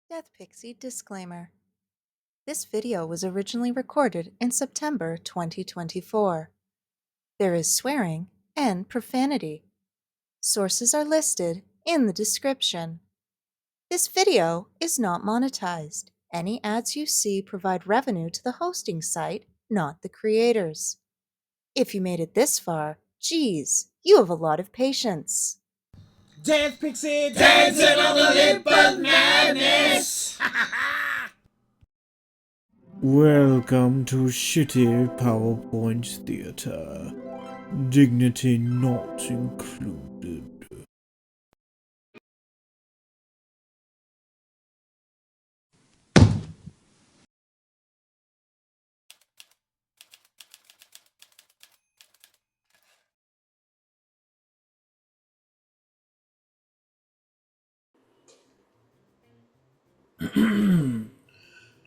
Death Pixie disclaimer. This video was originally recorded in September 2024. There is swearing and profanity. Sources are listed in the description. This video is not monetized. Any ads you see provide revenue to the hosting site, not the creators. If you made it this far, geez, you have a lot of patience. Dance Pixie, dancing on the lip of madness. Welcome to Shitty PowerPoint Theater. Dignity not included.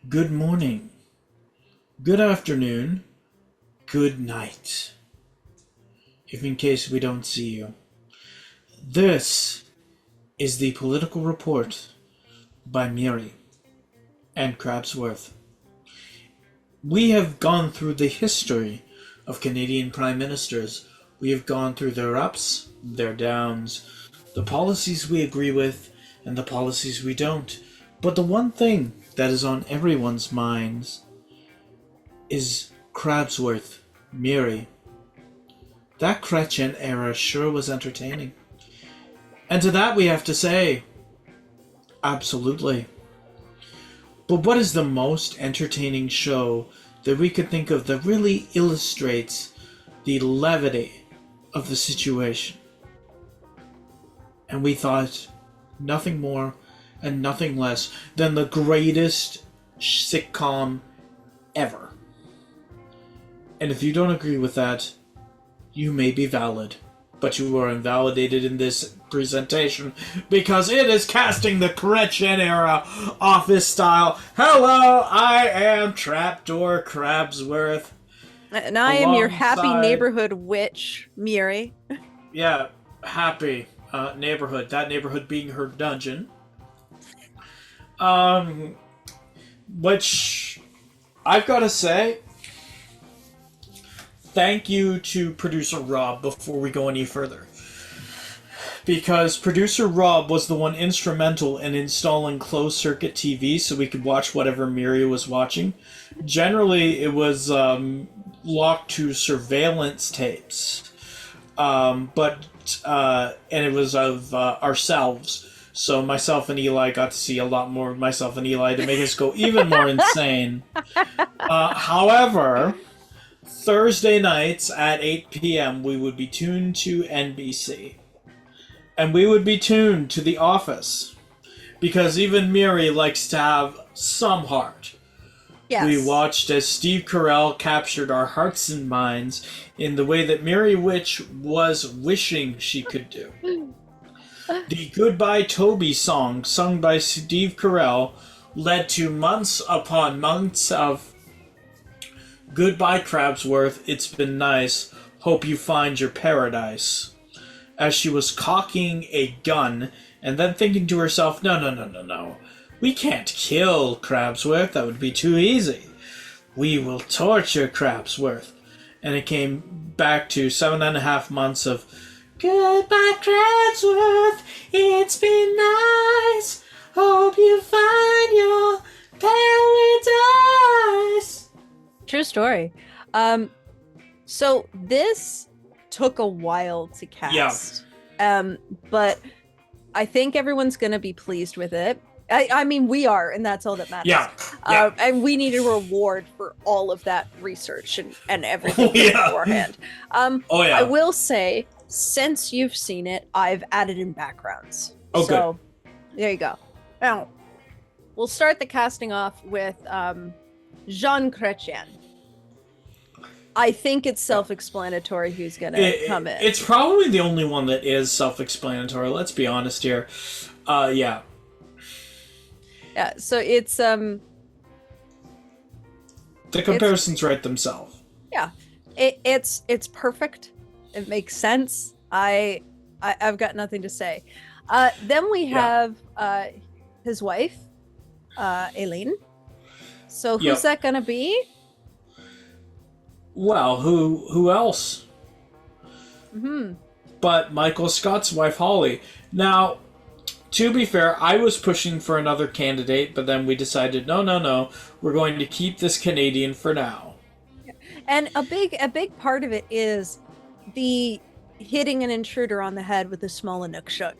Good morning. Good afternoon. Good night. If in case we don't see you. This is the political report by Myry and Crabsworth. We have gone through the history of Canadian prime ministers. We have gone through their ups, their downs, the policies we agree with, and the policies we don't. But the one thing that is on everyone's minds is Crabsworth, Myry. That Chretien Era sure was entertaining. And to that we have to say, absolutely. But what is the most entertaining show that we could think of that really illustrates the levity of the situation? And we thought nothing more and nothing less than the greatest sitcom ever. And if you don't agree with that, you may be valid, but you are invalidated in this presentation because it is casting the Chretien Era office style. Hello, I am Trapdoor Crabsworth. And I am your happy neighborhood witch, Myry. Yeah, happy neighborhood. That neighborhood being her dungeon. Which I've got to say, thank you to producer Rob before we go any further. Because producer Rob was the one instrumental in installing closed circuit TV so we could watch whatever Myry was watching. Generally, it was locked to surveillance tapes. And it was of ourselves. So myself and Eli got to see a lot more of myself and Eli to make us go even more insane. However, Thursday nights at 8 p.m. we would be tuned to NBC. And we would be tuned to The Office. Because even Myry likes to have some heart. Yes. We watched as Steve Carell captured our hearts and minds in the way that Myry Witch was wishing she could do. The Goodbye Toby song, sung by Steve Carell, led to months upon months of Goodbye Crabsworth, it's been nice, hope you find your paradise. As she was cocking a gun, and then thinking to herself, no, we can't kill Crabsworth, that would be too easy. We will torture Crabsworth. And it came back to 7.5 months of Goodbye Crabsworth, it's been nice, hope you find your paradise. True story. So this took a while to cast. Yeah. But I think everyone's going to be pleased with it. I mean, we are, and that's all that matters. Yeah. And we need a reward for all of that research and everything beforehand. I will say, since you've seen it, I've added in backgrounds. Oh, so, there you go. Now, we'll start the casting off with Jean Chrétien. I think it's self-explanatory who's going to come in. It's probably the only one that is self-explanatory, let's be honest here. Yeah, so it's... the comparisons write themselves. Yeah. It's perfect. It makes sense. I've got nothing to say. Then we have his wife, Aileen. So who's Yep. that gonna be? Well, who else? Hmm. But Michael Scott's wife, Holly. Now, to be fair, I was pushing for another candidate, but then we decided, no, we're going to keep this Canadian for now. And a big part of it is the hitting an intruder on the head with a small inukshuk.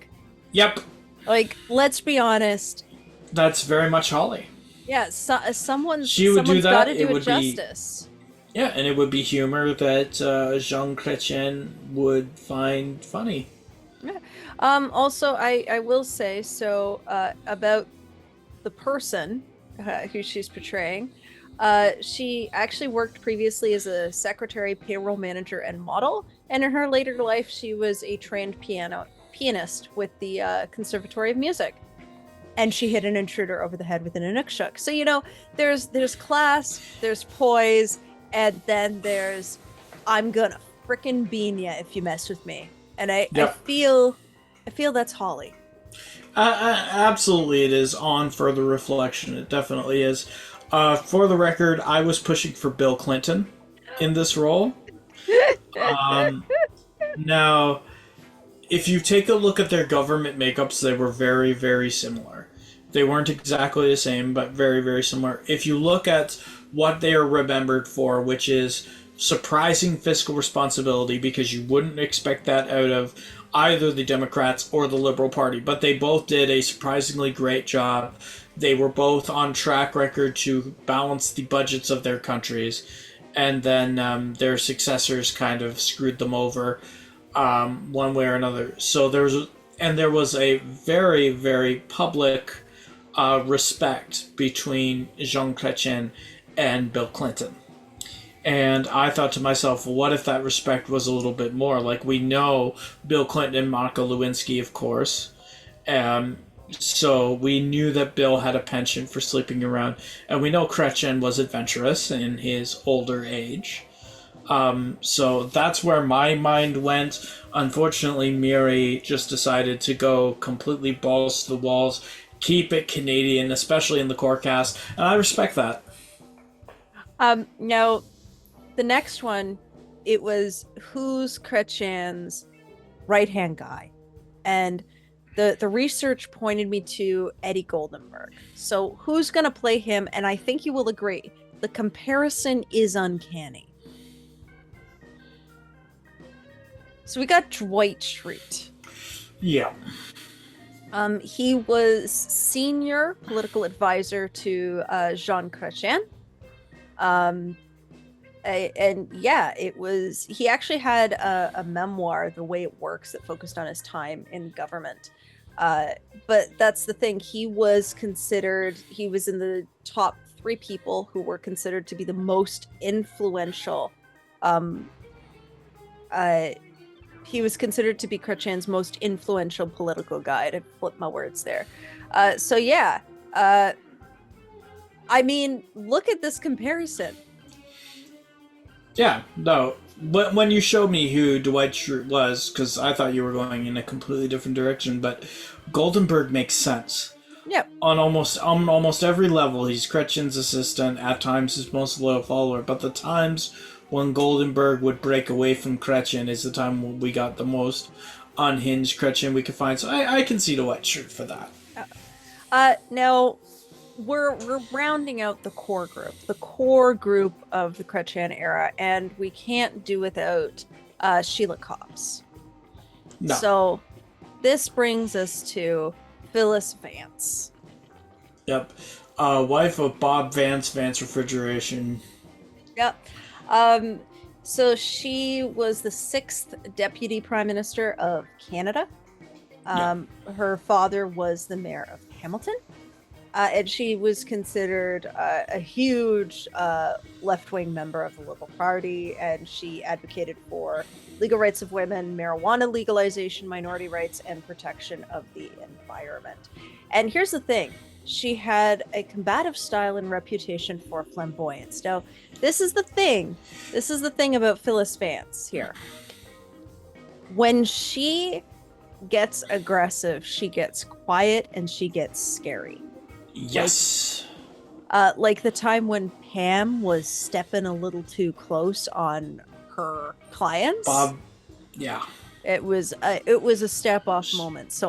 Yep, Like, let's be honest. that's very much Holly. Yeah, someone's She would do that. got to do It it would be justice. Yeah, and it would be humor that Jean Chrétien would find funny. Yeah. Also, I will say so about the person who she's portraying. She actually worked previously as a secretary, payroll manager, and model. And in her later life, she was a trained pianist with the Conservatory of Music. And she hit an intruder over the head with an inukshuk. So, you know, there's class, there's poise, and then there's I'm gonna frickin' bean ya if you mess with me. And I feel that's Holly. Absolutely, it is. On further reflection, it definitely is. For the record, I was pushing for Bill Clinton in this role. Now, if you take a look at their government makeups, they were very, very similar. They weren't exactly the same, but very, very similar. If you look at what they are remembered for, which is surprising fiscal responsibility, because you wouldn't expect that out of either the Democrats or the Liberal Party, but they both did a surprisingly great job. They were both on track record to balance the budgets of their countries, and then their successors kind of screwed them over one way or another. So there was a very, very public respect between Jean Chrétien and Bill Clinton. And I thought to myself, well, what if that respect was a little bit more? Like, we know Bill Clinton and Monica Lewinsky, of course. So we knew that Bill had a penchant for sleeping around. And we know Chrétien was adventurous in his older age. So that's where my mind went. Unfortunately, Myry just decided to go completely balls to the walls, keep it Canadian, especially in the core cast. And I respect that. Now, the next one, it was who's Chrétien's right-hand guy, and the research pointed me to Eddie Goldenberg. So who's going to play him? And I think you will agree, the comparison is uncanny. So we got Dwight Schrute. Yeah. He was senior political advisor to Jean Chrétien. And yeah, he actually had a memoir, The Way It Works, that focused on his time in government. But that's the thing. He was in the top 3 people who were considered to be the most influential. He was considered to be Chrétien's most influential political guide. I flipped my words there. So yeah, I mean, look at this comparison. Yeah, no. When you showed me who Dwight Schrute was, because I thought you were going in a completely different direction, but Goldenberg makes sense. Yep. On almost every level, he's Chrétien's assistant, at times his most loyal follower, but the times when Goldenberg would break away from Chrétien is the time when we got the most unhinged Chrétien we could find. So I can see Dwight Schrute for that. Now, we're rounding out the core group of the Chretien era, and we can't do without Sheila Copps. No. So this brings us to Phyllis Vance. Yep. Wife of Bob Vance, Vance Refrigeration. Yep. So she was the 6th Deputy Prime Minister of Canada. Her father was the Mayor of Hamilton. And she was considered a huge left-wing member of the Liberal Party, and she advocated for legal rights of women, marijuana legalization, minority rights, and protection of the environment. And here's the thing. She had a combative style and reputation for flamboyance. Now, this is the thing. This is the thing about Phyllis Vance here. When she gets aggressive, she gets quiet and she gets scary. Yes. Like the time when Pam was stepping a little too close on her clients. Bob, yeah. It was a step off moment.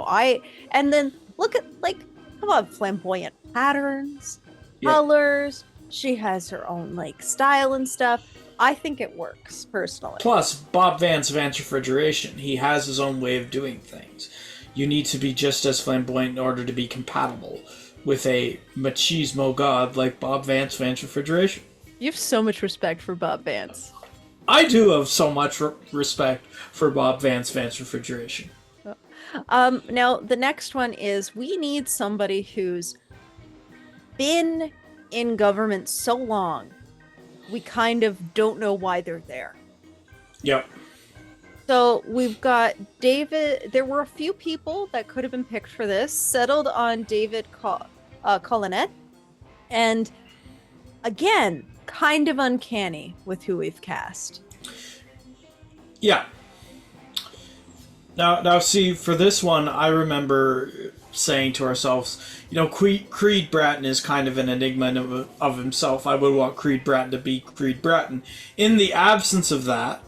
And then look at, like, come on, flamboyant patterns, colors. She has her own like style and stuff. I think it works personally. Plus, Bob Vance Refrigeration. He has his own way of doing things. You need to be just as flamboyant in order to be compatible with a machismo god like Bob Vance Refrigeration. You have so much respect for Bob Vance. I do have so much respect for Bob Vance Refrigeration. Now, the next one is, we need somebody who's been in government so long, we kind of don't know why they're there. Yep. So we've got David. There were a few people that could have been picked for this. Settled on David Collinet. And again, kind of uncanny with who we've cast. Yeah. Now, see, for this one, I remember saying to ourselves, Creed Bratton is kind of an enigma of himself. I would want Creed Bratton to be Creed Bratton. In the absence of that,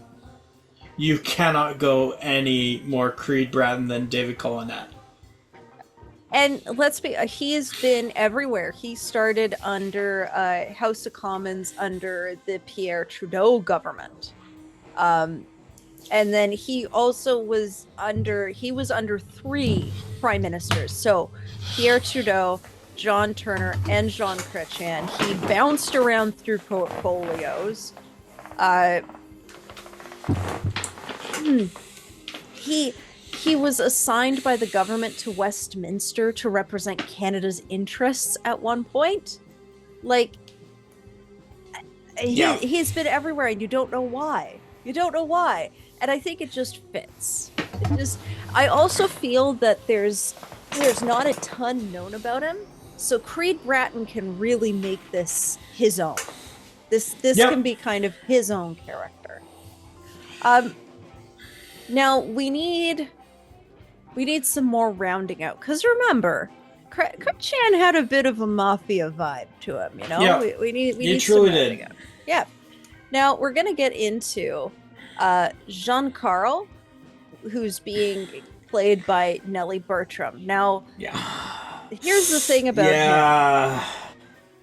you cannot go any more Creed Bratton than David Collinet. And he's been everywhere. He started under House of Commons under the Pierre Trudeau government. And then he also was under 3 prime ministers. So Pierre Trudeau, John Turner, and Jean Chrétien. He bounced around through portfolios. He was assigned by the government to Westminster to represent Canada's interests at one point. Like, he's been everywhere, and you don't know why. And I think it just fits. I also feel that there's not a ton known about him, so Creed Bratton can really make this his own. This can be kind of his own character. Now we need some more rounding out, because remember, Chrétien had a bit of a mafia vibe to him. Yeah. We need you some truly rounding did. out. Yeah. Now we're gonna get into Jean-Carl, who's being played by Nellie Bertram. Now, here's the thing about him.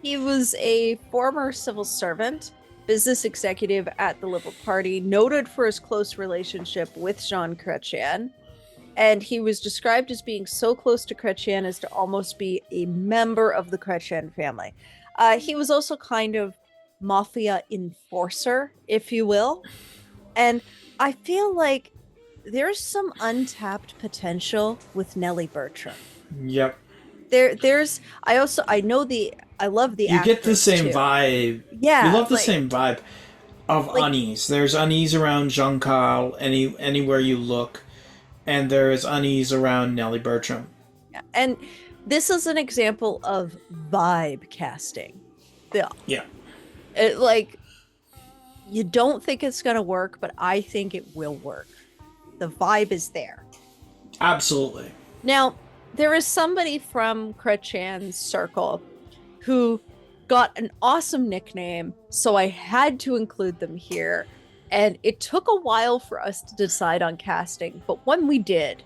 He was a former civil servant, business executive at the Liberal Party, noted for his close relationship with Jean Chrétien, and he was described as being so close to Chrétien as to almost be a member of the Chrétien family. He was also kind of mafia enforcer, if you will. And I feel like there's some untapped potential with Nellie Bertram. Yep. I love the You get the same too. vibe. Yeah. You love the same vibe of unease. There's unease around Jean-Carl anywhere you look, and there is unease around Nellie Bertram. Yeah. And this is an example of vibe casting. Yeah. You don't think it's going to work, but I think it will work. The vibe is there. Absolutely. Now, there is somebody from Chrétien's circle who got an awesome nickname, so I had to include them here. And it took a while for us to decide on casting, but when we did,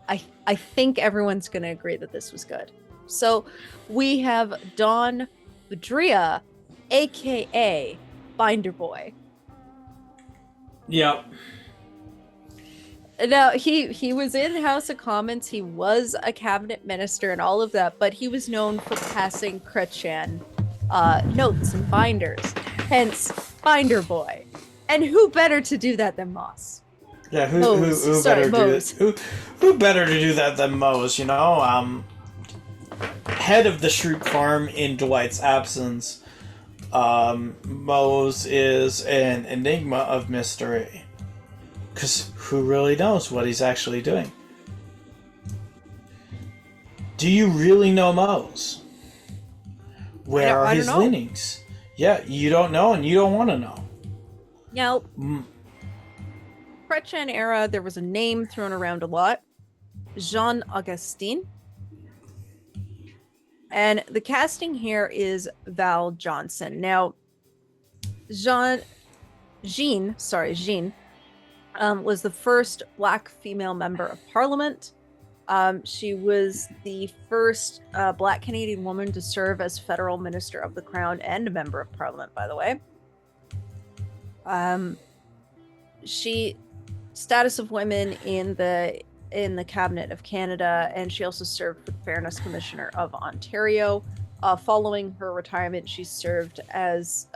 I think everyone's going to agree that this was good. So we have Don Budria, aka Binder Boy. Yep. Now, he was in House of Commons, he was a cabinet minister and all of that, but he was known for passing Chrétien notes and binders, hence Binder Boy. And who better to do that than Moss? Yeah, who better to do that than Mose, head of the Shroot Farm in Dwight's absence, Mose is an enigma of mystery. Because who really knows what he's actually doing? Do you really know Mose? Where are his leanings? Yeah, you don't know and you don't want to know. Now, Chretien Era, there was a name thrown around a lot. Jean Augustin. And the casting here is Val Johnson. Now, Jean was the first Black female member of Parliament. She was the first Black Canadian woman to serve as federal minister of the Crown and a member of Parliament, by the way. She status of women in the cabinet of Canada, and she also served for the Fairness Commissioner of Ontario. Following her retirement, she served as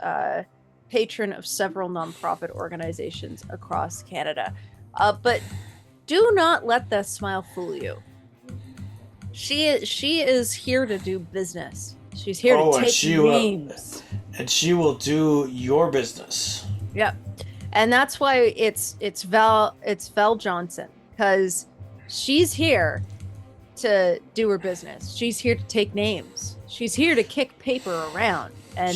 patron of several nonprofit organizations across Canada. But do not let that smile fool you. She is here to do business. She's here to take names. And she will do your business. Yep. And that's why it's Val Johnson, because she's here to do her business. She's here to take names. She's here to kick paper around. And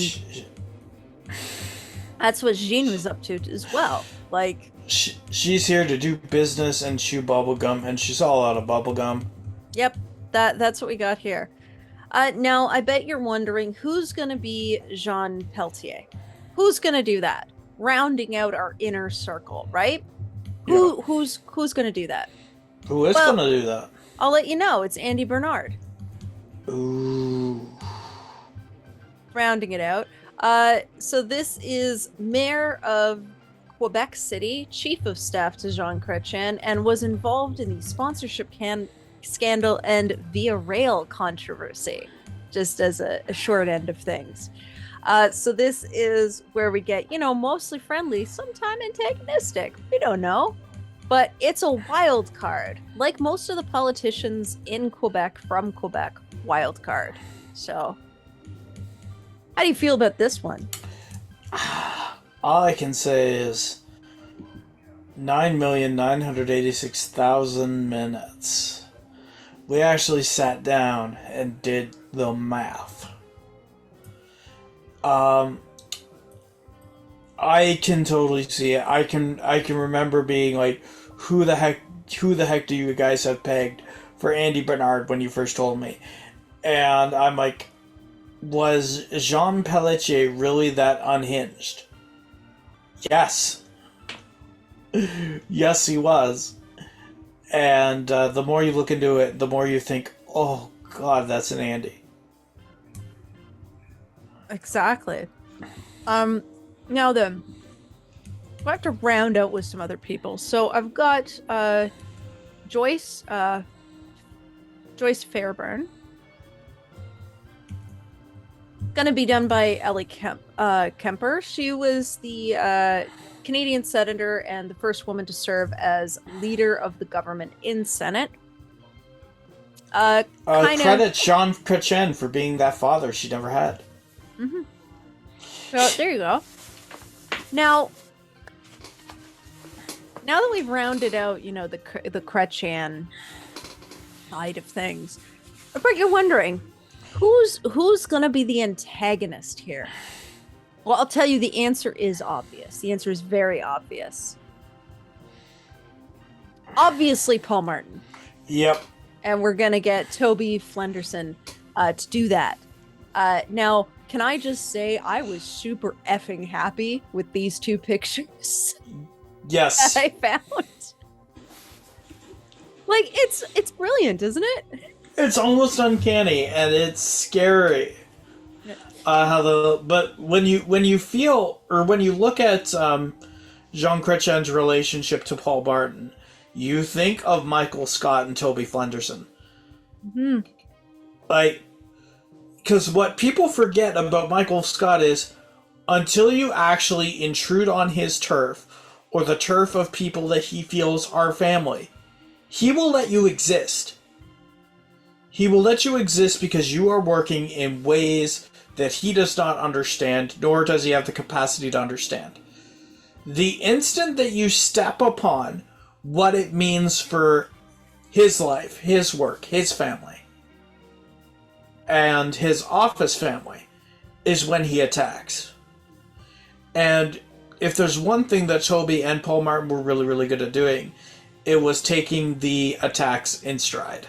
that's what Jean was up to as well. Like, she's here to do business and chew bubblegum, and she's all out of bubblegum. Yep, that's what we got here. Now, I bet you're wondering who's going to be Jean Peltier. Who's going to do that? Rounding out our inner circle, right? Yeah. Who's going to do that? Who is going to do that? I'll let you know. It's Andy Bernard. Ooh. Rounding it out. So this is Mayor of Quebec City, Chief of Staff to Jean Chrétien, and was involved in the sponsorship scandal and Via Rail controversy, just as a short end of things. So this is where we get, mostly friendly, sometime antagonistic. We don't know. But it's a wild card. Like most of the politicians in Quebec, from Quebec, wild card. So, how do you feel about this one? All I can say is 9,986,000 minutes. We actually sat down and did the math. I can totally see it. I can remember being like, who the heck do you guys have pegged for Andy Bernard when you first told me? And I'm like, was Jean Pelletier really that unhinged? Yes. Yes, he was. And the more you look into it, the more you think, oh God, that's an Andy. Exactly. Now then, I have to round out with some other people. So I've got Joyce Fairburn. Gonna be done by Ellie Kemper. She was the Canadian senator and the first woman to serve as leader of the government in Senate. Credit Jean Chrétien for being that father she never had. Mm-hmm. So there you go. Now that we've rounded out, the Chrétien side of things, I bet you're wondering, who's gonna be the antagonist here? Well, I'll tell you, the answer is obvious. The answer is very obvious. Obviously, Paul Martin. Yep. And we're gonna get Toby Flenderson to do that. Now, can I just say I was super effing happy with these two pictures? Yes. That I found. Like, it's brilliant, isn't it? It's almost uncanny and it's scary. But when you feel, or when you look at Jean Chrétien's relationship to Paul Martin, you think of Michael Scott and Toby Flenderson. Mm-hmm. Like, because what people forget about Michael Scott is, until you actually intrude on his turf, or the turf of people that he feels are family, he will let you exist. He will let you exist because you are working in ways that he does not understand, nor does he have the capacity to understand. The instant that you step upon what it means for his life, his work, his family, and his office family, is when he attacks. And if there's one thing that Toby and Paul Martin were really, really good at doing, it was taking the attacks in stride.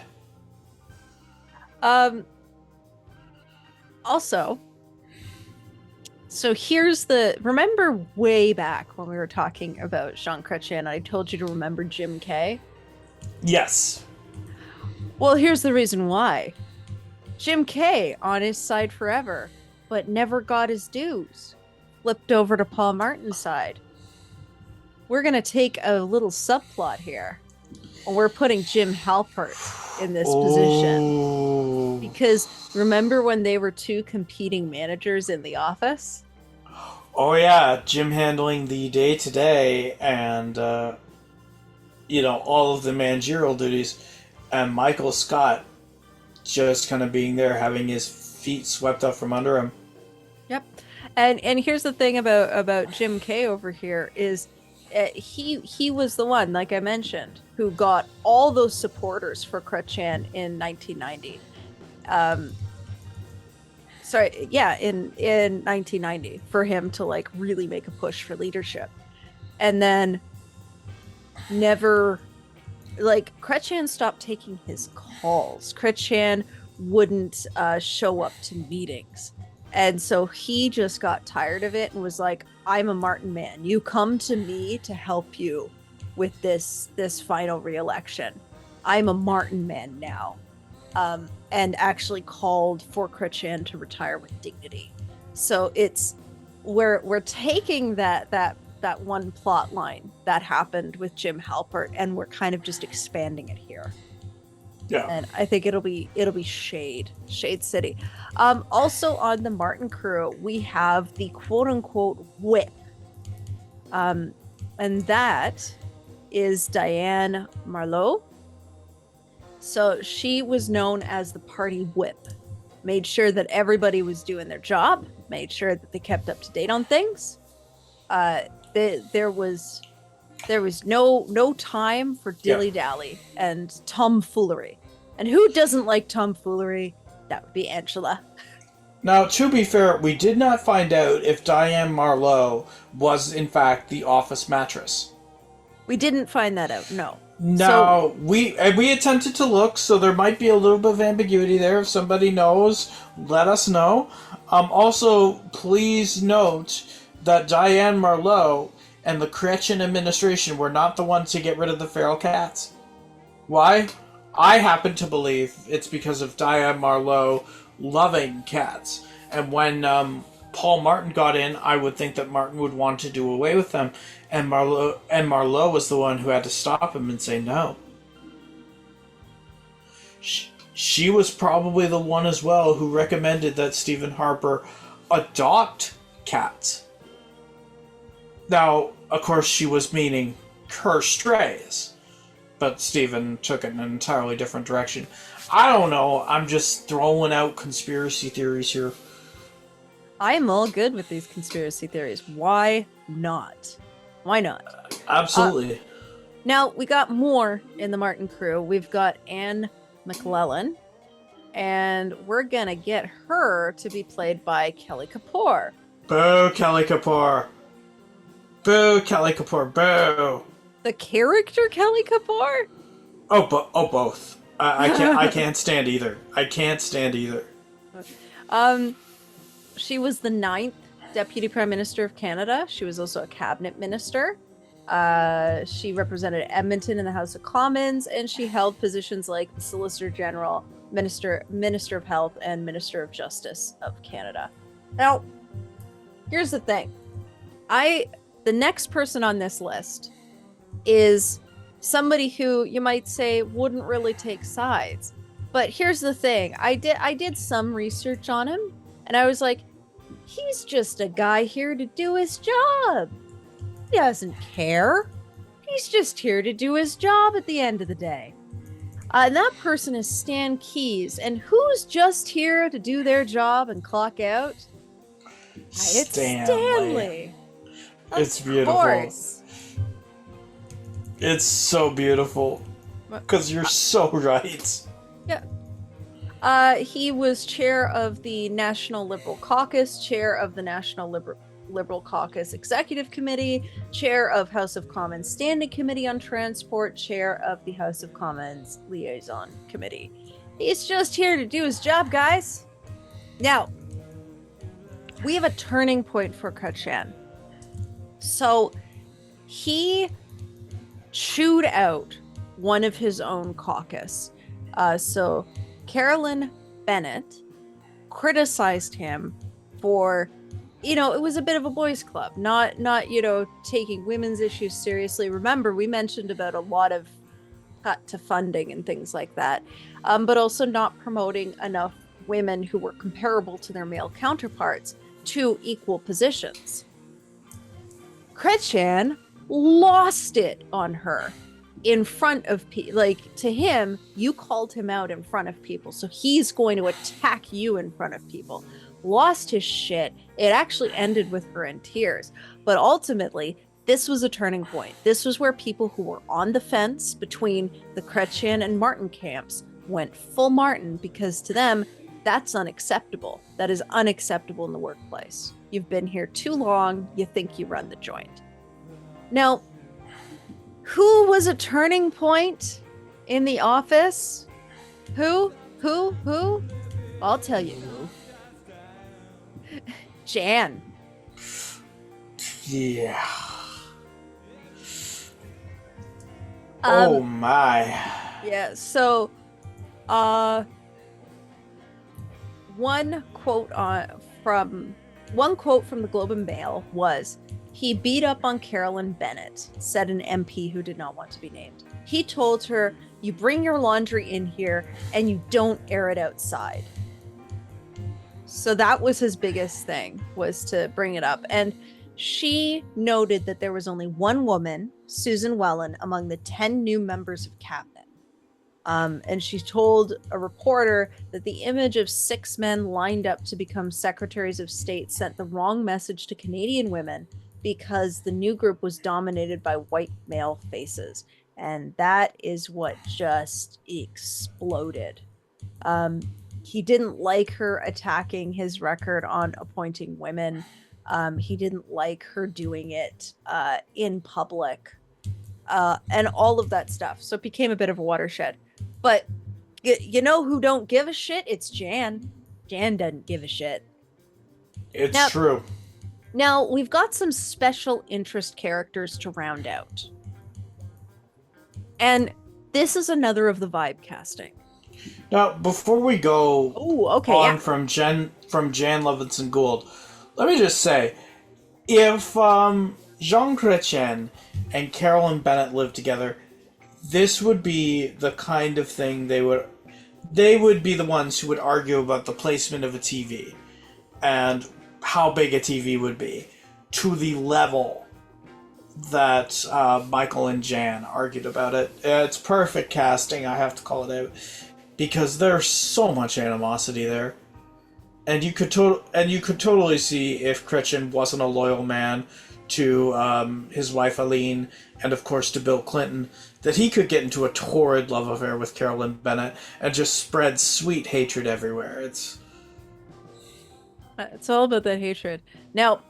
Also, so here's remember way back when we were talking about Jean Chrétien, I told you to remember Jim Kay? Yes. Well, here's the reason why. Jim Kay on his side forever, but never got his dues. Flipped over to Paul Martin's side. We're going to take a little subplot here. And we're putting Jim Halpert in this position. Because remember when they were two competing managers in the office? Oh yeah, Jim handling the day-to-day and, all of the managerial duties, and Michael Scott just kind of being there, having his feet swept up from under him. Yep. And here's the thing about Jim Kay over here is he was the one, like I mentioned, who got all those supporters for Chrétien in 1990. In 1990 for him to like really make a push for leadership. And then never, like, Chrétien stopped taking his calls. Chrétien wouldn't show up to meetings. And so he just got tired of it and was like, I'm a Martin man. You come to me to help you with this final re-election. I'm a Martin man now. And actually called for Chrétien to retire with dignity. So we're taking that one plot line that happened with Jim Halpert and we're kind of just expanding it here. Yeah. And I think it'll be Shade City. Also on the Martin crew, we have the quote unquote whip. And that is Diane Marleau. So she was known as the party whip. Made sure that everybody was doing their job, made sure that they kept up to date on things. There was no time for dilly-dally and tomfoolery. And who doesn't like tomfoolery? That would be Angela. Now, to be fair, we did not find out if Diane Marleau was, in fact, the office mattress. We didn't find that out, no. No, we attempted to look, so there might be a little bit of ambiguity there. If somebody knows, let us know. Also, please note that Diane Marleau and the Chrétien administration were not the ones to get rid of the feral cats. Why? I happen to believe it's because of Diane Marleau loving cats. And when Paul Martin got in, I would think that Martin would want to do away with them. And Marleau was the one who had to stop him and say no. She was probably the one as well who recommended that Stephen Harper adopt cats. Now, of course, she was meaning her strays. But Stephen took it in an entirely different direction. I don't know. I'm just throwing out conspiracy theories here. I'm all good with these conspiracy theories. Why not? Why not? Absolutely. Now, we got more in the Martin crew. We've got Anne McLellan. And we're going to get her to be played by Kelly Kapoor. Boo, Kelly Kapoor. Boo, Kelly Kapoor. Boo. The character Kelly Kapoor? Both. I can't stand either. I can't stand either. She was the 9th Deputy Prime Minister of Canada. She was also a cabinet minister. She represented Edmonton in the House of Commons, and she held positions like the Solicitor General, Minister of Health, and Minister of Justice of Canada. Now, here's the thing. The next person on this list is somebody who you might say wouldn't really take sides. But here's the thing. I did some research on him, and I was like, he's just a guy here to do his job. He doesn't care. He's just here to do his job at the end of the day. And that person is Stan Keyes. And who's just here to do their job and clock out? It's Stanley. It's beautiful. Of course. It's so beautiful. Because you're so right. Yeah. He was chair of the National Liberal Caucus, chair of the National Liberal Caucus Executive Committee, chair of House of Commons Standing Committee on Transport, chair of the House of Commons Liaison Committee. He's just here to do his job, guys. Now, we have a turning point for Chretien. So he chewed out one of his own caucus. So Carolyn Bennett criticized him for, it was a bit of a boys' club, not taking women's issues seriously. Remember, we mentioned about a lot of cut to funding and things like that, but also not promoting enough women who were comparable to their male counterparts to equal positions. Chretien lost it on her in front of people. Like, to him, you called him out in front of people, so he's going to attack you in front of people. Lost his shit. It actually ended with her in tears. But ultimately, this was a turning point. This was where people who were on the fence between the Chretien and Martin camps went full Martin, because to them, that's unacceptable. That is unacceptable in the workplace. You've been here too long. You think you run the joint. Now, who was a turning point in the office? Who? I'll tell you who. Jan. Yeah. Oh my. Yeah, so one quote from the Globe and Mail was, he beat up on Carolyn Bennett, said an MP who did not want to be named. He told her, you bring your laundry in here and you don't air it outside. So that was his biggest thing, was to bring it up. And she noted that there was only one woman, Susan Whelan, among the 10 new members of cabinet. And she told a reporter that the image of 6 men lined up to become secretaries of state sent the wrong message to Canadian women, because the new group was dominated by white male faces. And that is what just exploded. He didn't like her attacking his record on appointing women. He didn't like her doing it in public, and all of that stuff. So it became a bit of a watershed. But you know who don't give a shit? It's Jan. Jan doesn't give a shit. It's true. Now, we've got some special interest characters to round out. And this is another of the vibe casting. Now, before we go from Jan Levinson Gould, let me just say, if Jean Chretien and Carolyn Bennett lived together, this would be the kind of thing they would be the ones who would argue about the placement of a TV and how big a TV would be, to the level that Michael and Jan argued about it. It's perfect casting, I have to call it out, because there's so much animosity there. And you could totally see, if Chretien wasn't a loyal man to his wife Eileen, and of course to Bill Clinton, that he could get into a torrid love affair with Carolyn Bennett and just spread sweet hatred everywhere. It's all about that hatred. Now,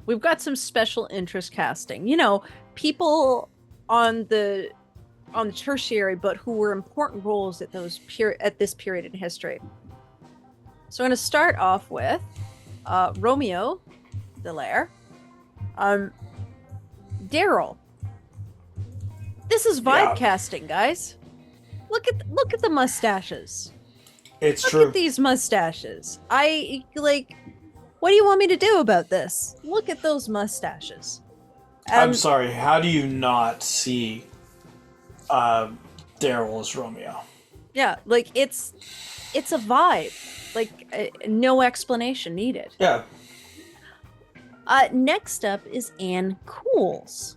we've got some special interest casting. People on the tertiary, but who were important roles at this period in history. So I'm going to start off with Romeo Dallaire. Daryl. This is vibe casting, guys. Look at the mustaches. It's true. Look at these mustaches. What do you want me to do about this? Look at those mustaches. I'm sorry, how do you not see Daryl as Romeo? Yeah, it's a vibe. No explanation needed. Yeah. Next up is Anne Cools.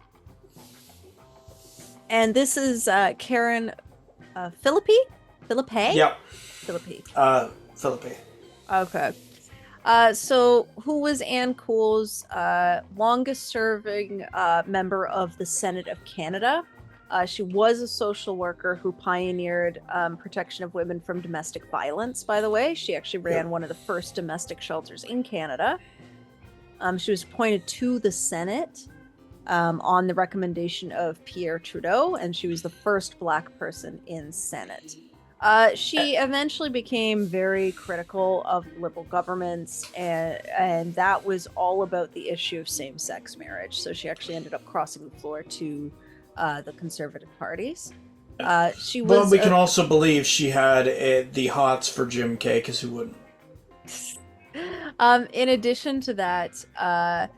And this is Karen Philippi? Yep. Philippi. Philippi. Okay. So who was Anne Cools? Longest serving member of the Senate of Canada. She was a social worker who pioneered protection of women from domestic violence, by the way. She actually ran one of the first domestic shelters in Canada. She was appointed to the Senate on the recommendation of Pierre Trudeau, and she was the first Black person in Senate. She eventually became very critical of liberal governments, and that was all about the issue of same-sex marriage. So she actually ended up crossing the floor to the conservative parties. She was. But we can also believe she had the hots for Jim Kay, because who wouldn't? In addition to that,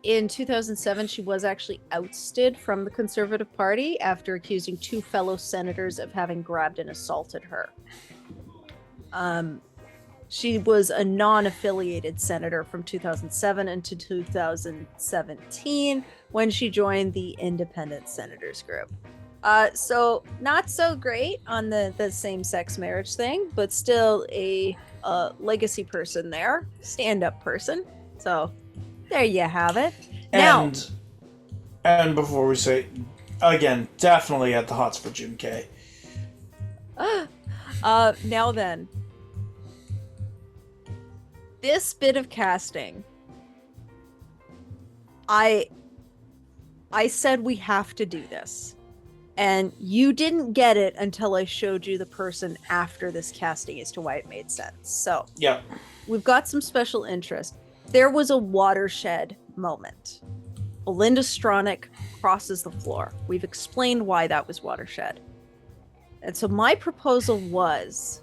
in 2007, she was actually ousted from the Conservative Party after accusing 2 fellow senators of having grabbed and assaulted her. She was a non-affiliated senator from 2007 into 2017 when she joined the Independent Senators Group. So not so great on the same-sex marriage thing, but still a legacy person there, stand-up person. So there you have it. And before we say, again, definitely at the hots for Jim Kay. Now then, this bit of casting, I said we have to do this, and you didn't get it until I showed you the person after this casting as to why it made sense. So yeah, we've got some special interest. There was a watershed moment. Belinda Stronach crosses the floor. We've explained why that was watershed. And so my proposal was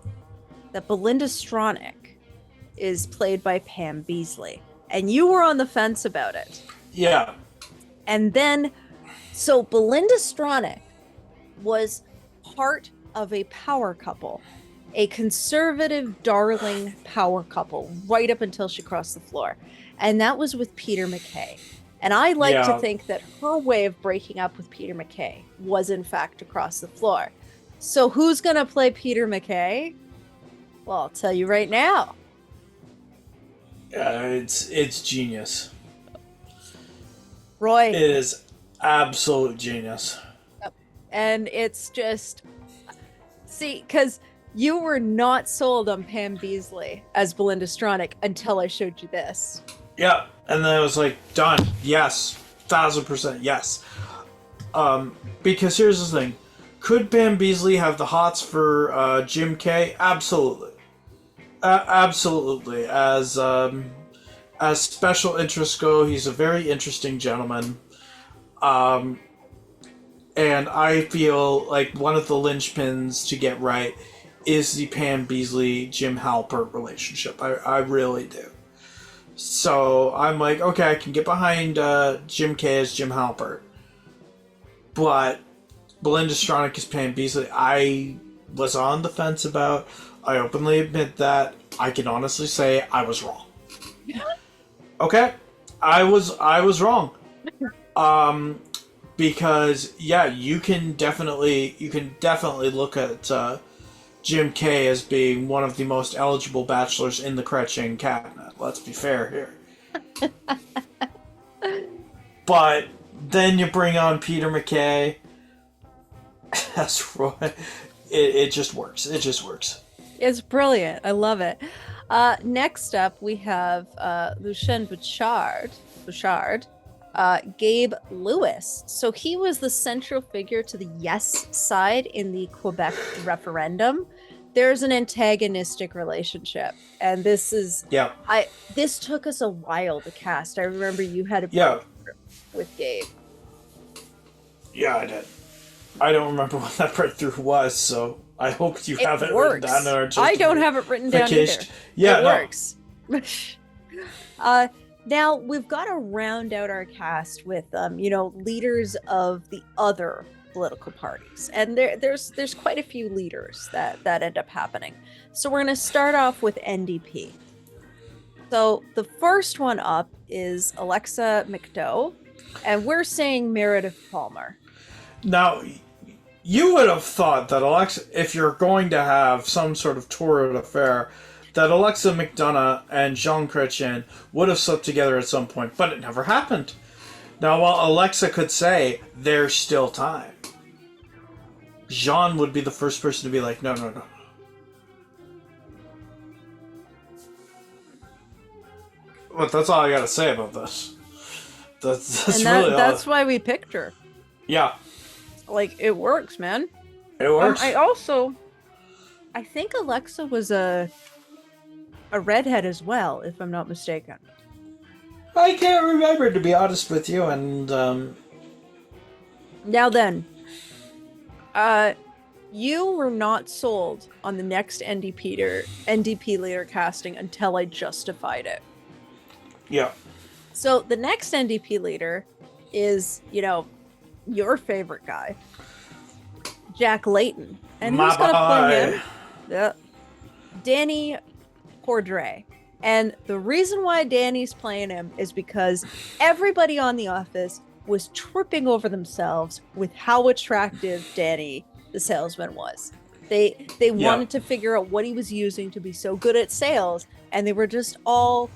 that Belinda Stronach is played by Pam Beesly. And you were on the fence about it. Yeah. And then, so Belinda Stronach was part of a power couple, a conservative darling power couple, right up until she crossed the floor. And that was with Peter MacKay. And I like to think that her way of breaking up with Peter MacKay was, in fact, to cross the floor. So who's going to play Peter MacKay? Well, I'll tell you right now. It's genius. Roy. It is absolute genius. And it's just... See, because you were not sold on Pam Beesly as Belinda Stronach until I showed you this. Yeah, and then I was like, done. Yes. 1000% yes. Because here's the thing. Could Pam Beesly have the hots for Jim Kay? Absolutely. Absolutely. As special interests go, he's a very interesting gentleman. And I feel like one of the linchpins to get right is the Pam Beesly-Jim Halpert relationship. I really do. So I'm like, okay, I can get behind Jim Kay as Jim Halpert. But Belinda Stronach as Pam Beesly, I was on the fence about. I openly admit that. I can honestly say I was wrong. Okay? I was wrong. Because yeah, you can definitely look at Jim Kay as being one of the most eligible bachelors in the Chretien cabinet. Let's be fair here. But then you bring on Peter MacKay. That's right. It just works. It just works. It's brilliant. I love it. Next up, we have Lucien Bouchard, Gabe Lewis. So he was the central figure to the yes side in the Quebec referendum. There's an antagonistic relationship, and this is this took us a while to cast. I remember you had a breakthrough with Gabe. Yeah, I did. I don't remember what that breakthrough was, so I hope you have it written down in our I don't have it written down either. Yeah, it works. Now we've got to round out our cast with leaders of the other political parties, and there's quite a few leaders that end up happening. So we're going to start off with NDP. So the first one up is Alexa McDowell, and we're saying Meredith Palmer. Now, you would have thought that Alexa, if you're going to have some sort of torrid affair, that Alexa McDonough and Jean Chrétien would have slept together at some point, but it never happened. Now, while Alexa could say, there's still time, Jean would be the first person to be like, no. But that's all I gotta say about this. That's why we picked her. Yeah. Like, it works, man. It works. I also I think Alexa was a redhead as well, if I'm not mistaken. I can't remember, to be honest with you, and Now then, you were not sold on the next NDP leader casting until I justified it. yeah. So the next NDP leader is, your favorite guy, Jack Layton. And who's going to play him? Danny Cordray. And the reason why Danny's playing him is because everybody on The Office was tripping over themselves with how attractive Danny, the salesman, was. They wanted to figure out what he was using to be so good at sales, and they were just all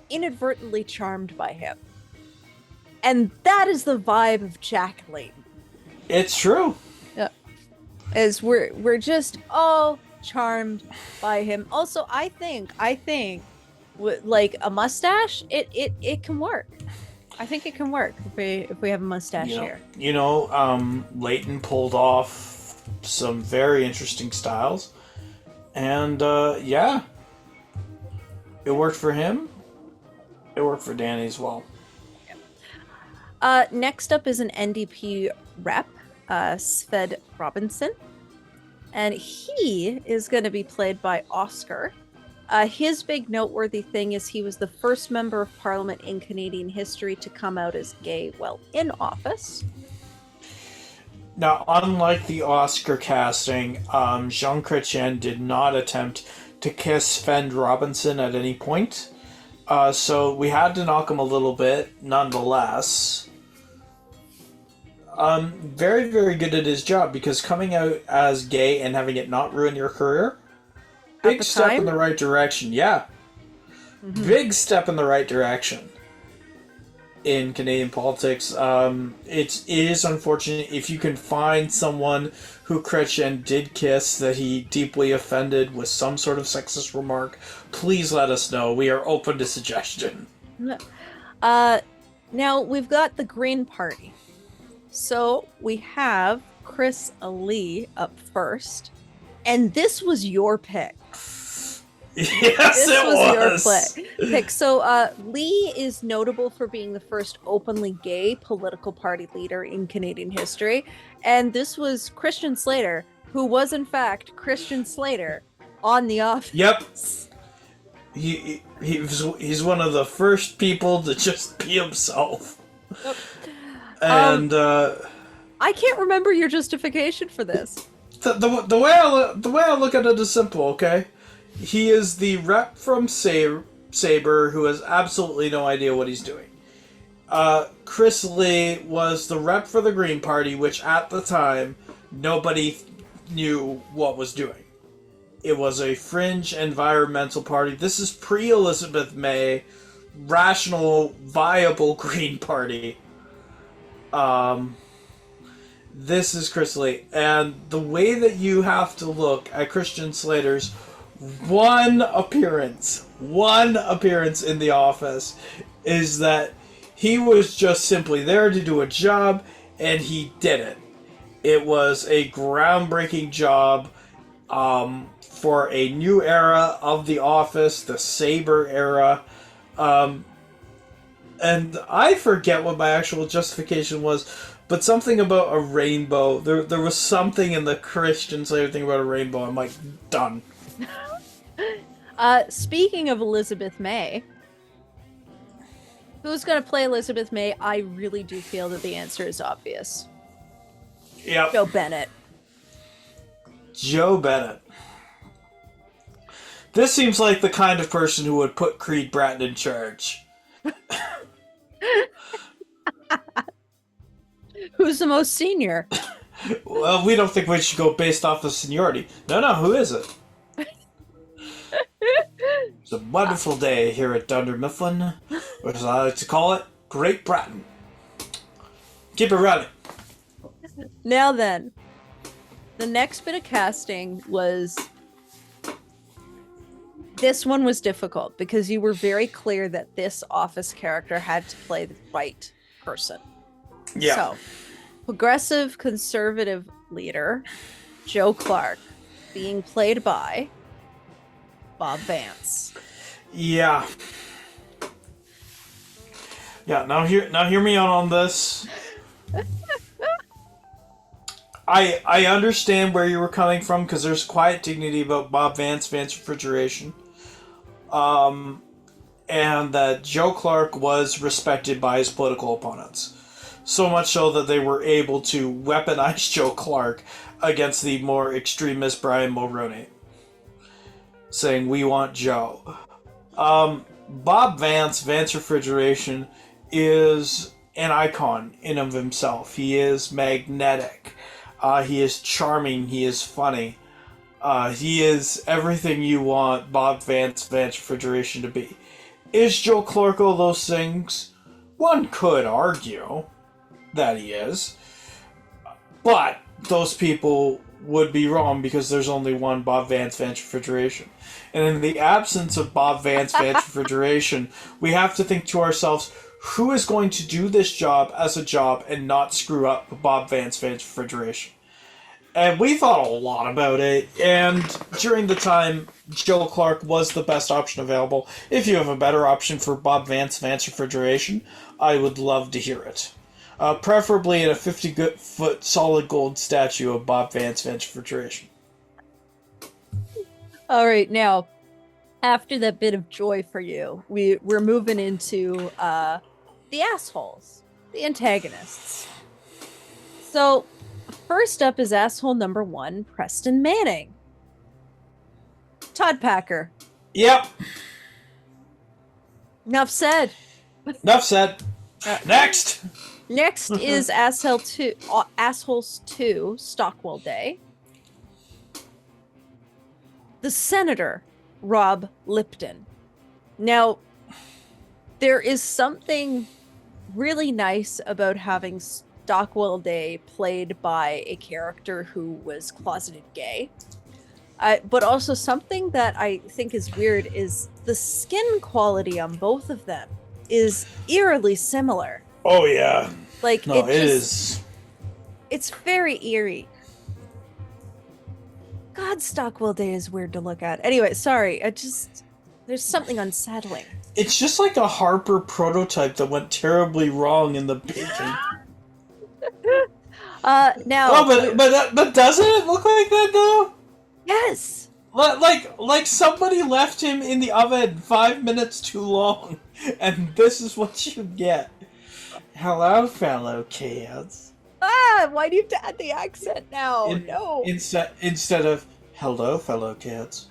inadvertently charmed by him. And that is the vibe of Jack Layton. It's true. Yeah. As we're just all charmed by him. Also, I think like a mustache, it can work. I think it can work if we have a mustache here. Layton pulled off some very interesting styles, and it worked for him. It worked for Danny as well. Next up is an NDP rep, Sved Robinson, and he is going to be played by Oscar. His big noteworthy thing is he was the first member of Parliament in Canadian history to come out as gay while in office. Now, unlike the Oscar casting, Jean Chrétien did not attempt to kiss Svend Robinson at any point. So we had to knock him a little bit, nonetheless. Very, very good at his job, because coming out as gay and having it not ruin your career, big step in the right direction. Yeah. Mm-hmm. Big step in the right direction in Canadian politics. It is unfortunate if you can find someone who Chrétien did kiss that he deeply offended with some sort of sexist remark. Please let us know. We are open to suggestion. Now we've got the Green Party. So we have Chris Lee up first. And this was your pick. Yes, this was your pick. So Lee is notable for being the first openly gay political party leader in Canadian history. And this was Christian Slater, who was in fact Christian Slater on The Office. Yep. He's one of the first people to just be himself. Yep. And I can't remember your justification for this. The way I look at it is simple, okay? He is the rep from Sabre who has absolutely no idea what he's doing. Chris Lee was the rep for the Green Party, which at the time nobody knew what was doing. It was a fringe environmental party. This is pre-Elizabeth May, rational, viable Green Party. This is Chris Lee, and the way that you have to look at Christian Slater's one appearance in The Office is that he was just simply there to do a job, and he did it. It was a groundbreaking job for a new era of The Office, the Sabre era. And I forget what my actual justification was, but something about a rainbow. There was something in the Christian Slater thing about a rainbow. I'm like, done. Speaking of Elizabeth May, who's going to play Elizabeth May? I really do feel that the answer is obvious. Yep. Joe Bennett. Joe Bennett. This seems like the kind of person who would put Creed Bratton in charge. Who's the most senior? Well, we don't think we should go based off of seniority. No, who is it? It's a wonderful day here at Dunder Mifflin, or as I like to call it, Great Bratton. Keep it running. Now then, the next bit of casting was... This one was difficult because you were very clear that this Office character had to play the right person. Yeah. So, progressive conservative leader, Joe Clark. being played by Bob Vance. Yeah. Yeah, now hear me out on this. I understand where you were coming from, because there's quiet dignity about Bob Vance Refrigeration. And that Joe Clark was respected by his political opponents. So much so that they were able to weaponize Joe Clark against the more extremist Brian Mulroney, saying, "We want Joe." Bob Vance Refrigeration, is an icon in of himself. He is magnetic. He is charming. He is funny. He is everything you want Bob Vance Refrigeration to be. Is Joe Clark all those things? One could argue that he is. But those people would be wrong, because there's only one Bob Vance Refrigeration. And in the absence of Bob Vance Refrigeration, we have to think to ourselves, who is going to do this job as a job and not screw up Bob Vance Refrigeration? And we thought a lot about it, and during the time, Joe Clark was the best option available. If you have a better option for Bob Vance Refrigeration, I would love to hear it. Preferably in a 50-foot solid gold statue of Bob Vance Refrigeration. All right, now, after that bit of joy for you, we're moving into the assholes, the antagonists. So, first up is asshole number 1, Preston Manning. Todd Packer. Yep. Enough said. Enough said. Next! Next is Assholes 2, Stockwell Day. The Senator, Rob Lipton. Now, there is something really nice about having Stockwell Day played by a character who was closeted gay. But also something that I think is weird is the skin quality on both of them is eerily similar. Oh, yeah. Like, no, it is. It's very eerie. God, Stockwell Day is weird to look at. Anyway, sorry. There's something unsettling. It's just like a Harper prototype that went terribly wrong in the baking. Now. Oh, but doesn't it look like that though? Yes. Like somebody left him in the oven 5 minutes too long, and this is what you get. Hello, fellow kids. Why do you have to add the accent now? No. Instead of hello, fellow kids.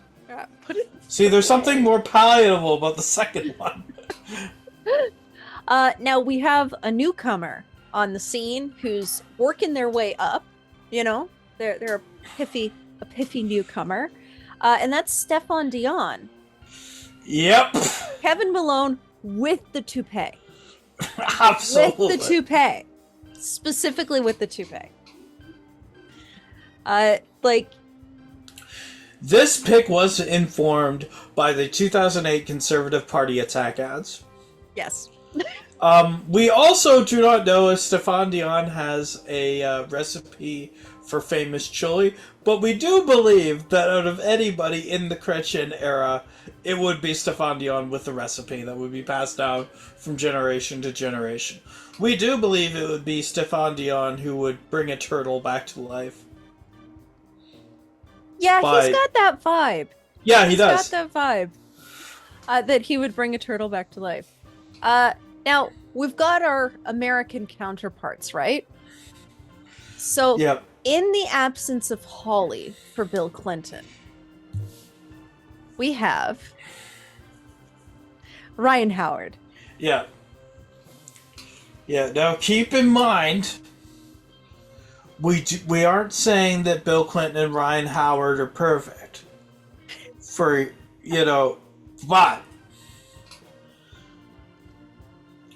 Put it. See, there's something more palatable about the second one. Now we have a newcomer on the scene who's working their way up. You know, they're a piffy newcomer, and that's Stefan Dion. Yep. Kevin Malone with the toupee. Absolutely. With the toupee. Specifically with the toupee. This pick was informed by the 2008 Conservative Party attack ads. Yes. We also do not know if Stefan Dion has a recipe for famous chili, but we do believe that out of anybody in the Chretien era, it would be Stefan Dion with the recipe that would be passed down from generation to generation. We do believe it would be Stefan Dion who would bring a turtle back to life. Yeah, he's got that vibe. Yeah, he does. He's got that vibe. That he would bring a turtle back to life. Now, we've got our American counterparts, right? So, yep. In the absence of Holly for Bill Clinton, we have Ryan Howard. Yeah. Yeah, now keep in mind, we aren't saying that Bill Clinton and Ryan Howard are perfect. But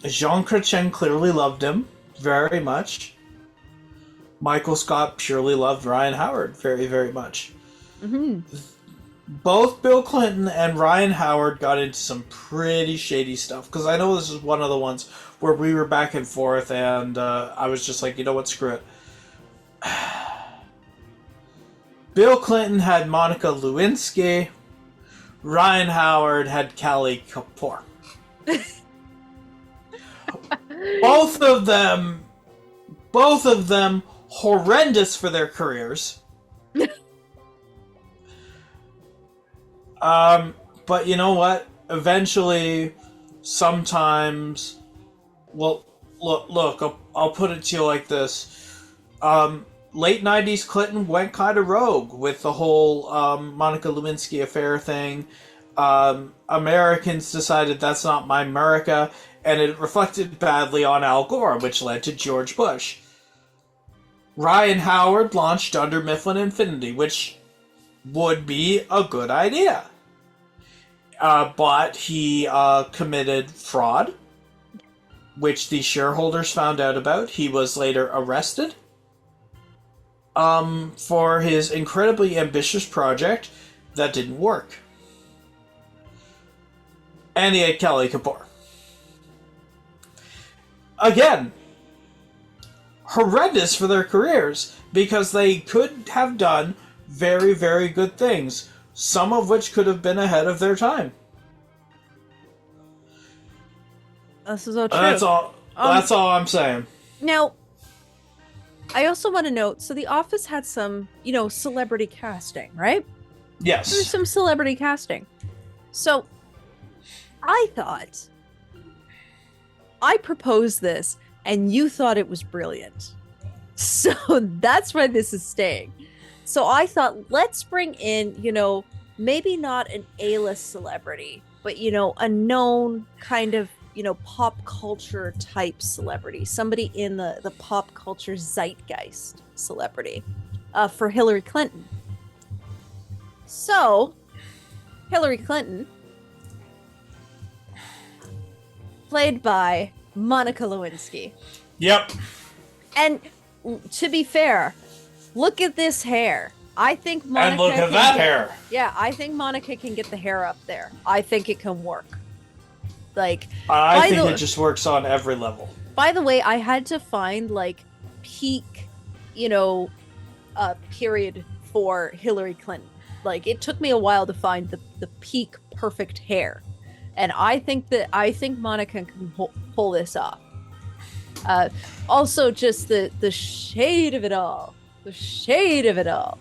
Jean Chrétien clearly loved him very much. Michael Scott purely loved Ryan Howard very, very much. Mm-hmm. Both Bill Clinton and Ryan Howard got into some pretty shady stuff, because I know this is one of the ones where we were back and forth, and I was just like, you know what, screw it. Bill Clinton had Monica Lewinsky. Ryan Howard had Kelly Kapoor. Both of them horrendous for their careers. But you know what? Eventually, sometimes, well, look, I'll put it to you like this. Late 90s Clinton went kind of rogue with the whole Monica Lewinsky affair thing. Americans decided that's not my America, and it reflected badly on Al Gore, which led to George Bush. Ryan Howard launched Dunder Mifflin Infinity, which would be a good idea. But he committed fraud, which the shareholders found out about. He was later arrested for his incredibly ambitious project that didn't work. And he had Kelly Kapoor. Again, horrendous for their careers, because they could have done very, very good things, some of which could have been ahead of their time. This is so true. That's all I'm saying. Now, I also want to note, so The Office had some, celebrity casting, right? Yes. There's some celebrity casting. So, I thought, I proposed this, and you thought it was brilliant. So, that's why this is staying. So, I thought, let's bring in, maybe not an A-list celebrity, but, a known kind of, pop culture type celebrity, somebody in the pop culture zeitgeist celebrity, for Hillary Clinton. So, Hillary Clinton, played by Monica Lewinsky. Yep. And to be fair, look at this hair. I think Monica and look at that hair. Yeah, I think Monica can get the hair up there. I think it can work. Like, I think it just works on every level. By the way, I had to find peak, period for Hillary Clinton. Like, it took me a while to find the peak perfect hair, and I think Monica can pull this off. Also, just the shade of it all. The shade of it all.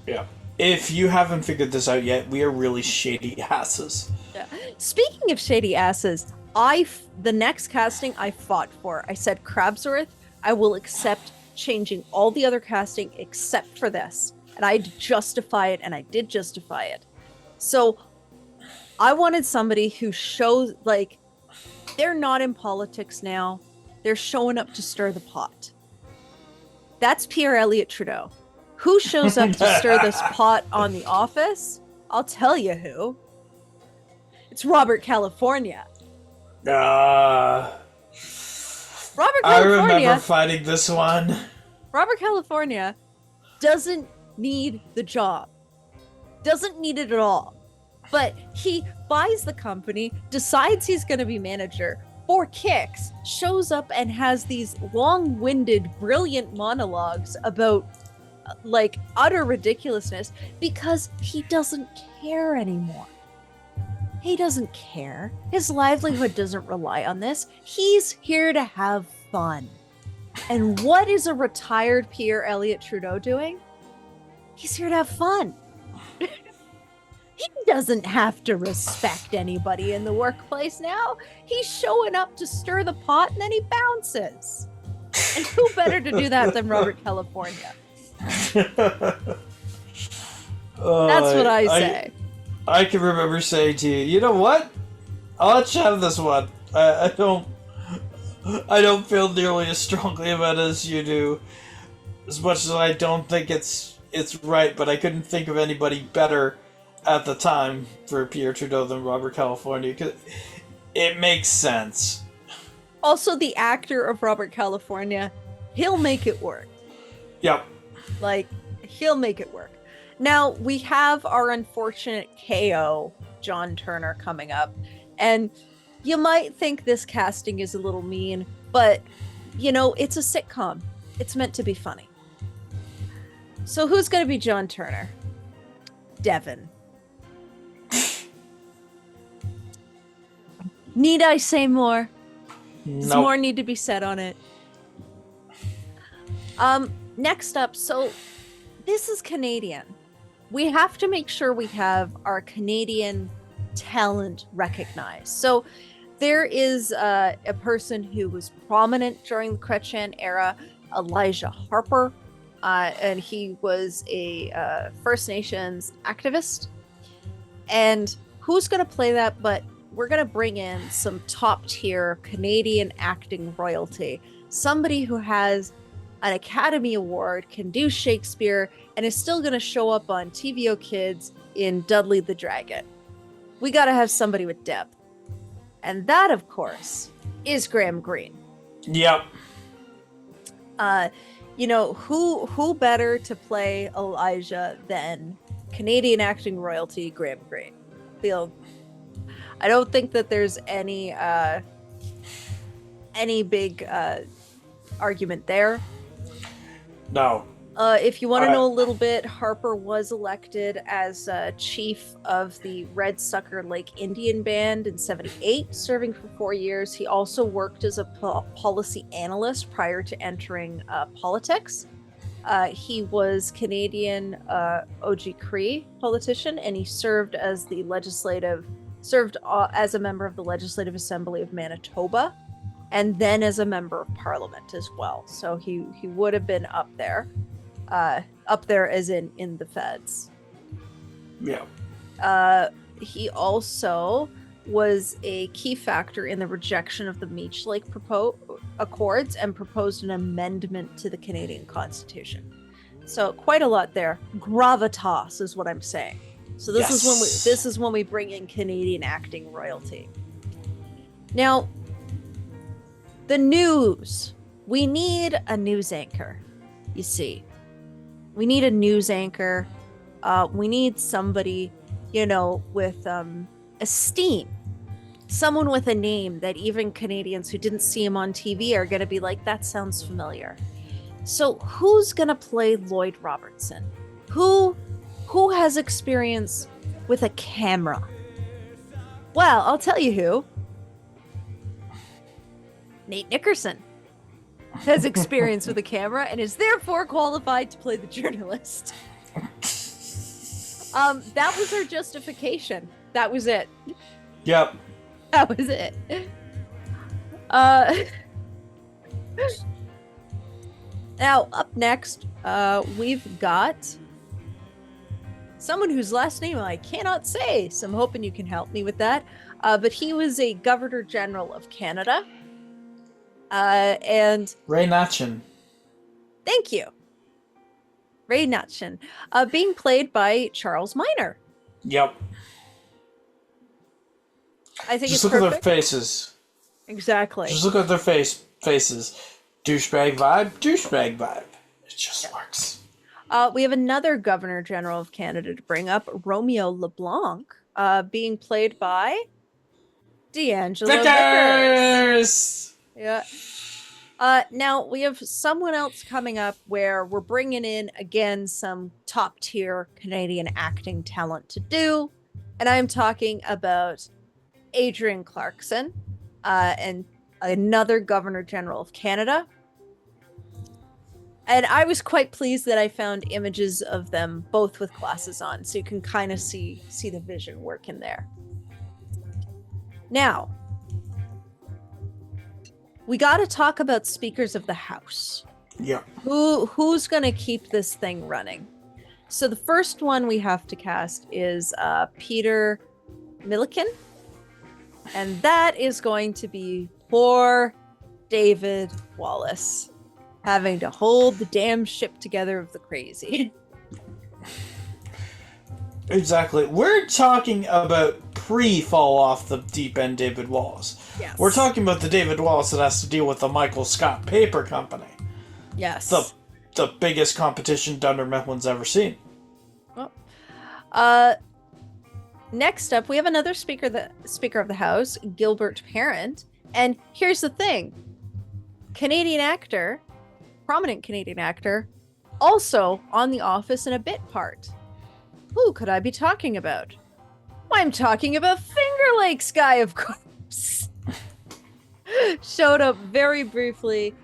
Yeah. If you haven't figured this out yet, we are really shady asses. Yeah. Speaking of shady asses, the next casting I fought for. I said, Crabsworth, I will accept changing all the other casting except for this. And I'd justify it, and I did justify it. So I wanted somebody who shows, they're not in politics now. They're showing up to stir the pot. That's Pierre Elliott Trudeau. Who shows up to stir this pot on The Office? I'll tell you who. It's Robert California. Robert California. I remember fighting this one. Robert California doesn't need the job. Doesn't need it at all. But he buys the company, decides he's going to be manager, for kicks, shows up and has these long-winded, brilliant monologues about utter ridiculousness because he doesn't care anymore. He doesn't care. His livelihood doesn't rely on this. He's here to have fun. And what is a retired Pierre Elliott Trudeau doing? He's here to have fun. He doesn't have to respect anybody in the workplace now. He's showing up to stir the pot and then he bounces. And who better to do that than Robert California? That's what I say. I can remember saying to you, you know what? I'll let you have this one. I don't feel nearly as strongly about it as you do. As much as I don't think it's right, but I couldn't think of anybody better at the time for Pierre Trudeau than Robert California, because it makes sense. Also, the actor of Robert California, he'll make it work. Yep. He'll make it work. Now, we have our unfortunate KO, John Turner, coming up. And you might think this casting is a little mean, but, it's a sitcom. It's meant to be funny. So who's going to be John Turner? Devin. Need I say more? Does more need to be said on it? Next up, so this is Canadian. We have to make sure we have our Canadian talent recognized. So there is a person who was prominent during the Chretien Era, Elijah Harper, and he was a First Nations activist. And who's going to play that? But we're going to bring in some top tier Canadian acting royalty. Somebody who has an Academy Award, can do Shakespeare, and is still going to show up on TVO Kids in Dudley the Dragon. We got to have somebody with depth. And that, of course, is Graham Greene. Yep. You know, who better to play Elijah than Canadian acting royalty Graham Greene? I don't think that there's any big argument there. No. If you want to know a little bit, Harper was elected as chief of the Red Sucker Lake Indian Band in '78, serving for 4 years. He also worked as a policy analyst prior to entering politics. He was Canadian OG Cree politician, and he served as a member of the Legislative Assembly of Manitoba, and then as a member of Parliament as well. So he would have been up there as in the feds. Yeah. He also was a key factor in the rejection of the Meech Lake Accords and proposed an amendment to the Canadian Constitution. So quite a lot there. Gravitas is what I'm saying. So this is when we bring in Canadian acting royalty. Now, the news. We need a news anchor, you see. We need a news anchor. We need somebody, with esteem. Someone with a name that even Canadians who didn't see him on TV are going to be like, that sounds familiar. So who's going to play Lloyd Robertson? Who has experience with a camera? Well, I'll tell you who. Nate Nickerson has experience with a camera and is therefore qualified to play the journalist. That was our justification. That was it. Yep. That was it. Now, up next, we've got someone whose last name I cannot say, so I'm hoping you can help me with that. But he was a Governor General of Canada. And Ray Natchin. Thank you. Ray Natchin. Being played by Charles Minor. Yep. I think just it's look perfect. at their faces. Exactly. Just look at their faces. Douchebag vibe. It just works. We have another Governor General of Canada to bring up, Romeo LeBlanc, being played by D'Angelo Vickers. Yeah. Now we have someone else coming up where we're bringing in again some top tier Canadian acting talent to do, and I'm talking about Adrian Clarkson, and another Governor General of Canada. And I was quite pleased that I found images of them both with glasses on, so you can kind of see the vision working there. Now, we got to talk about Speakers of the House. Yeah. Who's going to keep this thing running? So the first one we have to cast is Peter Milliken, and that is going to be poor David Wallace, having to hold the damn ship together of the crazy. Exactly. We're talking about pre-fall off the deep end David Wallace. Yes. We're talking about the David Wallace that has to deal with the Michael Scott Paper Company. Yes. The biggest competition Dunder Mifflin's ever seen. Well, next up, we have another Speaker of the House, Gilbert Parent. And here's the thing. Prominent Canadian actor, Also on The Office in a bit part. Who could I be talking about? I'm talking about Finger Lakes guy, of course. Showed up very briefly,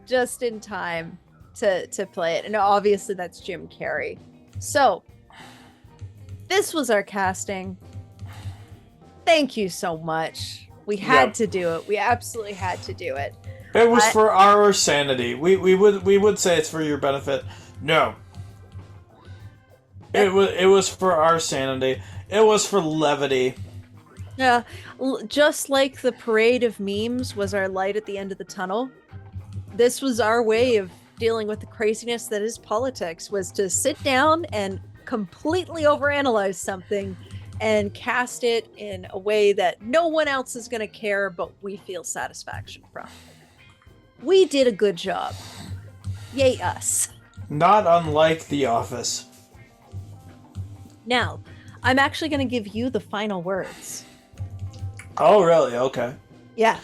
just in time to play it. And obviously that's Jim Carrey. So this was our casting. Thank you so much. We had to do it. We absolutely had to do it. It was for our sanity. We would say it's for your benefit. No. It was for our sanity. It was for levity. Yeah, just like the parade of memes was our light at the end of the tunnel. This was our way of dealing with the craziness that is politics, was to sit down and completely overanalyze something and cast it in a way that no one else is going to care, but we feel satisfaction from. We did a good job. Yay us. Not unlike The Office. Now, I'm actually going to give you the final words. Oh, really? Okay. Yeah.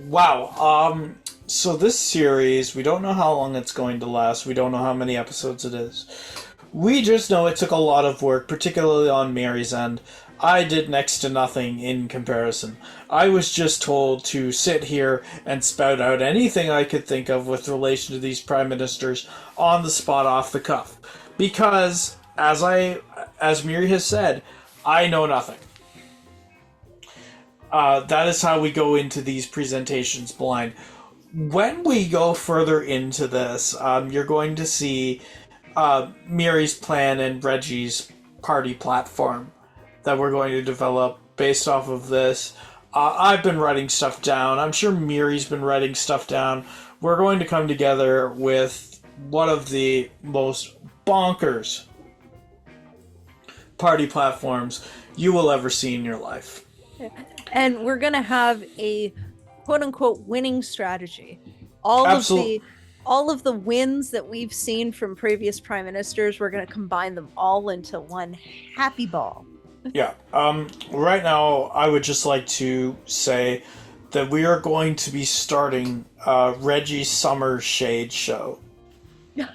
Wow. So this series, we don't know how long it's going to last. We don't know how many episodes it is. We just know it took a lot of work, particularly on Myry's end. I did next to nothing in comparison. I was just told to sit here and spout out anything I could think of with relation to these prime ministers on the spot, off the cuff. Because, as Myry has said, I know nothing. That is how we go into these presentations blind. When we go further into this, you're going to see Myry's plan and Reggie's party platform that we're going to develop based off of this. I've been writing stuff down. I'm sure Myry's been writing stuff down. We're going to come together with one of the most bonkers party platforms you will ever see in your life. And we're going to have a quote-unquote winning strategy. All of the wins that we've seen from previous prime ministers, we're going to combine them all into one happy ball. Yeah. Right now, I would just like to say that we are going to be starting Reggie's Summer Shade Show. Yeah.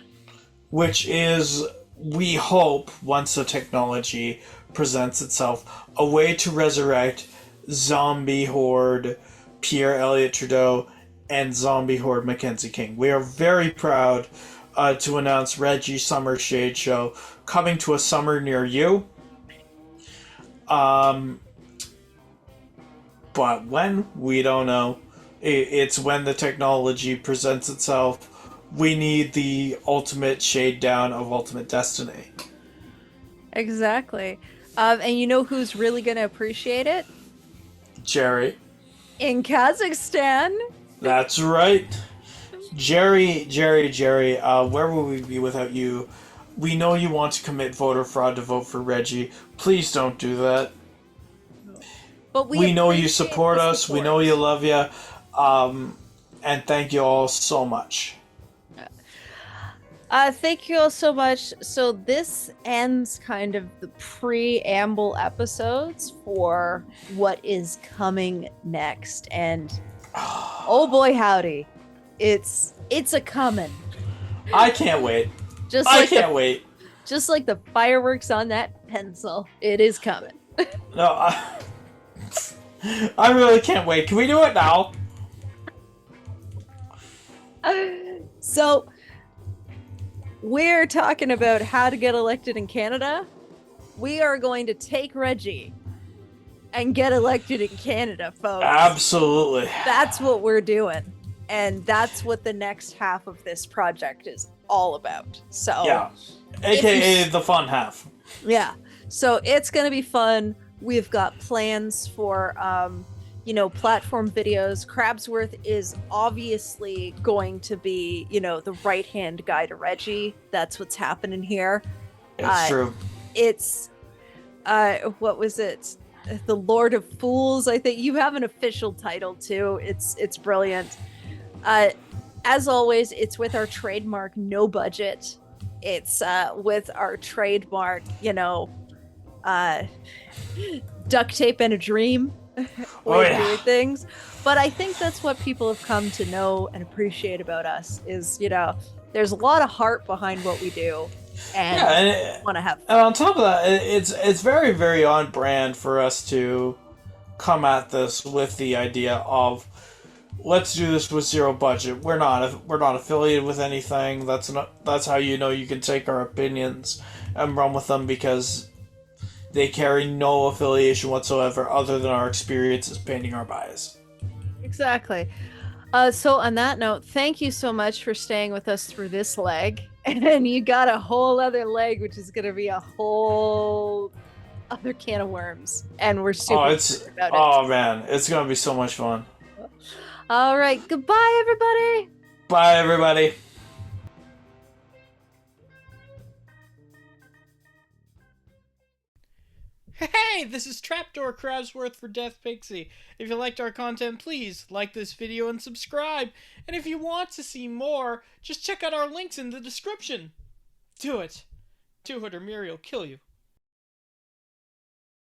Which is, we hope, once the technology presents itself, a way to resurrect Zombie Horde Pierre Elliott Trudeau and Zombie Horde Mackenzie King. We are very proud to announce Reggie's Summer Shade Show coming to a summer near you. But when? We don't know. It's when the technology presents itself. We need the ultimate shade down of Ultimate Destiny. Exactly. And you know who's really going to appreciate it? Jerry. In Kazakhstan. That's right. Jerry, where would we be without you? We know you want to commit voter fraud to vote for Reggie. Please don't do that. But we know you support us. We know you love you. And thank you all so much. Thank you all so much. So this ends kind of the preamble episodes for what is coming next. And oh boy howdy. It's a coming. I can't wait. I can't wait. Just like the fireworks on that pencil, it is coming. No, I really can't wait. Can we do it now? So, we're talking about how to get elected in Canada. We are going to take Reggie and get elected in Canada, folks. Absolutely. That's what we're doing. And that's what the next half of this project is all about. So, yeah. AKA the fun half. Yeah. So it's going to be fun. We've got plans for, platform videos. Crabsworth is obviously going to be, the right-hand guy to Reggie. That's what's happening here. It's true. It's, what was it? The Lord of Fools, I think. You have an official title, too. It's brilliant. As always, it's with our trademark no budget. It's with our trademark, duct tape and a dream. Weird things. But I think that's what people have come to know and appreciate about us is, There's a lot of heart behind what we do, and want to have fun. And on top of that, it's very, very on brand for us to come at this with the idea of let's do this with zero budget. We're not affiliated with anything. That's how you know you can take our opinions and run with them, because they carry no affiliation whatsoever other than our experiences painting our bias. Exactly. So on that note, thank you so much for staying with us through this leg. And you got a whole other leg, which is going to be a whole other can of worms. And we're super excited about it. Oh man, it's going to be so much fun. All right. Goodbye, everybody. Bye, everybody. Hey, this is Trapdoor Crabsworth for Death Pixie. If you liked our content, please like this video and subscribe. And if you want to see more, just check out our links in the description. Do it. Do it or Myry will kill you.